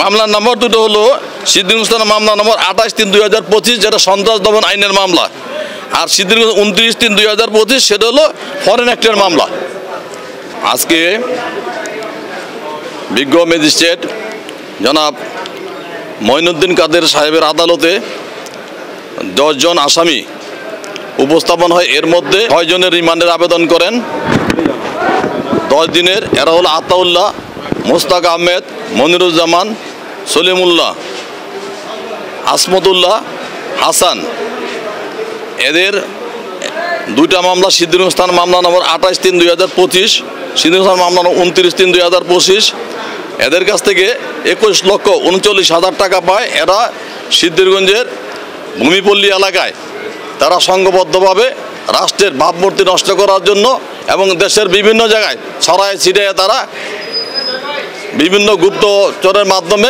মামলার নম্বর দুটো হলো সিদ্দিকুর মামলা নম্বর 28/3/2025, যেটা সন্ত্রাস দমন আইনের মামলা, আর সিদ্দিকুর 29/3/2025 সেটা হলো ফরেন অ্যাক্টের মামলা। আজকে বিজ্ঞ ম্যাজিস্ট্রেট জনাব মঈনুদ্দিন কাদের সাহেবের আদালতে 10 জন আসামি উপস্থাপন হয়। এর মধ্যে 6 জনের রিমান্ডের আবেদন করেন 10 দিনের। এরা হলো আতাউল্লাহ, মোস্তাক আহমেদ, মনিরুজ্জামান, সলিমুল্লাহ, আসমতুল্লাহ, হাসান। এদের দুইটা মামলা সিদ্দিকুর মামলা নম্বর 28/3/2025, সিদ্দিকুর মামলা 29/3/2025। এদের কাছ থেকে 21,39,000 টাকা পায়। এরা সিদ্ধিরগঞ্জের ভূমিপল্লী এলাকায় তারা সংঘবদ্ধভাবে রাষ্ট্রের ভাবমূর্তি নষ্ট করার জন্য এবং দেশের বিভিন্ন জায়গায় ছড়ায় ছিটিয়ে তারা বিভিন্ন গুপ্তচরের মাধ্যমে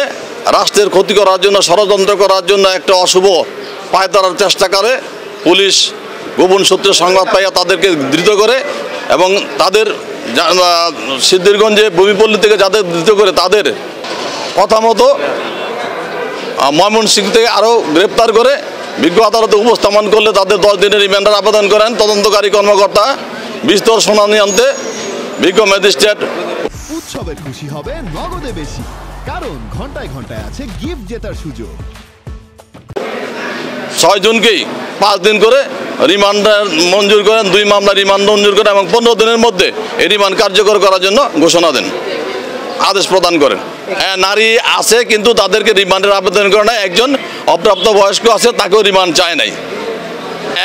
রাষ্ট্রের ক্ষতি করার জন্য, ষড়যন্ত্র করার জন্য একটা অশুভ পায়তারার চেষ্টা করে। পুলিশ গোপন সূত্রে সংবাদ পাইয়া তাদেরকে ধৃত করে এবং তাদের সিদ্ধিরগঞ্জে ভূমিপল্লী থেকে যাদের ধৃত করে তাদের কথা মতো ময়মনসিংহ থেকে আরও গ্রেপ্তার করে বিজ্ঞ আদালতে উপস্থাপন করলে তাদের 10 দিনের রিমান্ডের আবেদন করেন তদন্তকারী কর্মকর্তা। বিস্তর শুনানি আনতে বিজ্ঞ ম্যাজিস্ট্রেট। উৎসবের খুশি হবে নগদে বেশি, কারণ ঘন্টায় ঘন্টায় আছে গিফট জেতার সুযোগ। 6 জনকেই 5 দিন করে রিমান্ড মঞ্জুর করেন, 2 মামলা রিমান্ড মঞ্জুর করেন এবং 15 দিনের মধ্যে এই রিমান্ড কার্যকর করার জন্য ঘোষণা দেন, আদেশ প্রদান করেন। হ্যাঁ, নারী আছে কিন্তু তাদেরকে রিমান্ডের আবেদন করে নাই। একজন অপ্রাপ্ত বয়স্ক আছে, তাকেও রিমান্ড চায় নাই।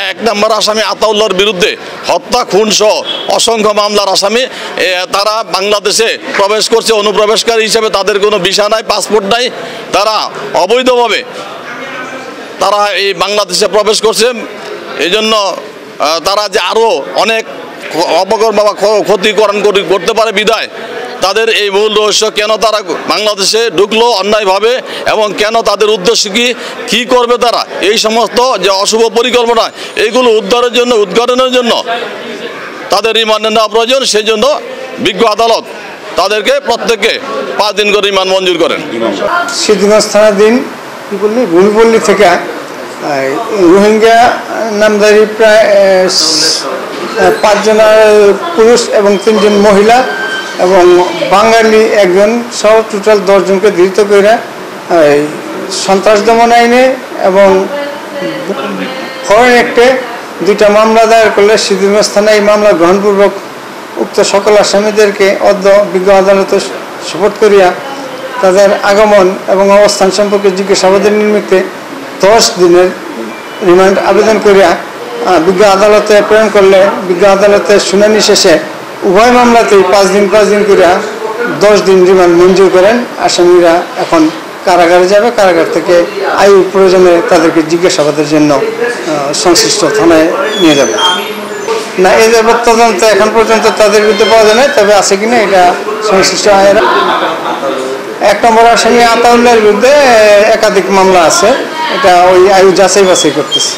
1 নম্বর আসামি আতাউল্লাহর বিরুদ্ধে হত্যা, খুন সহ অসংখ্য মামলার আসামি। তারা বাংলাদেশে প্রবেশ করছে অনুপ্রবেশকারী হিসেবে, তাদের কোনো ভিসা নাই, পাসপোর্ট নাই, তারা অবৈধভাবে তারা এই বাংলাদেশে প্রবেশ করছে। এই জন্য তারা যে আরও অনেক অপকর্ম বা ক্ষতিকরণ করতে পারে বিধায় তাদের এই মূল রহস্য, কেন তারা বাংলাদেশে ঢুকলো অন্যায়ভাবে এবং কেন তাদের উদ্দেশ্য কী করবে তারা, এই সমস্ত যে অশুভ পরিকল্পনা এইগুলো উদ্ঘাটনের জন্য তাদের রিমান্ডে নেওয়া প্রয়োজন। সেই জন্য বিজ্ঞ আদালত তাদেরকে প্রত্যেককে 5 দিন করে রিমান্ড মঞ্জুর করেন। সিদ্ধিগঞ্জ থানাধীন ভূমিপল্লী থেকে রোহিঙ্গা নামধারী প্রায় 5 জন পুরুষ এবং 3 জন মহিলা এবং বাঙালি একজন সহ টোটাল 10 জনকে ধৃত করে সন্ত্রাস দমন আইনে এবং ফরেন অ্যাক্টে 2টা মামলা দায়ের করলে সিদ্ধিগঞ্জ থানায় এই মামলা গ্রহণপূর্বক উক্ত সকল আসামিদেরকে অদ্য বিজ্ঞ আদালতে সোপর্দ করিয়া তাদের আগমন এবং অবস্থান সম্পর্কে জিজ্ঞাসাবাদের নিমিত্তে 10 দিনের রিমান্ড আবেদন করিয়া বিজ্ঞ আদালতে প্রেরণ করলে বিজ্ঞ আদালতের শুনানি শেষে উভয় মামলাতেই 5 দিন করিয়া 10 দিন রিমান্ড মঞ্জুর করেন। আসামিরা এখন কারাগারে যাবে, কারাগার থেকে আইন প্রয়োজনে তাদেরকে জিজ্ঞাসাবাদের জন্য সংশ্লিষ্ট থানায় নিয়ে যাবে। না, এই যাবৎ তদন্ত এখন পর্যন্ত তাদের বিরুদ্ধে পাওয়া যায় না, তবে আছে কিনা এটা সংশ্লিষ্ট আইনের। 1 নম্বর আসামি আতাউল্লাহর বিরুদ্ধে একাধিক মামলা আছে, এটা ওই আয়ু যাচাই বাছাই করতেছে।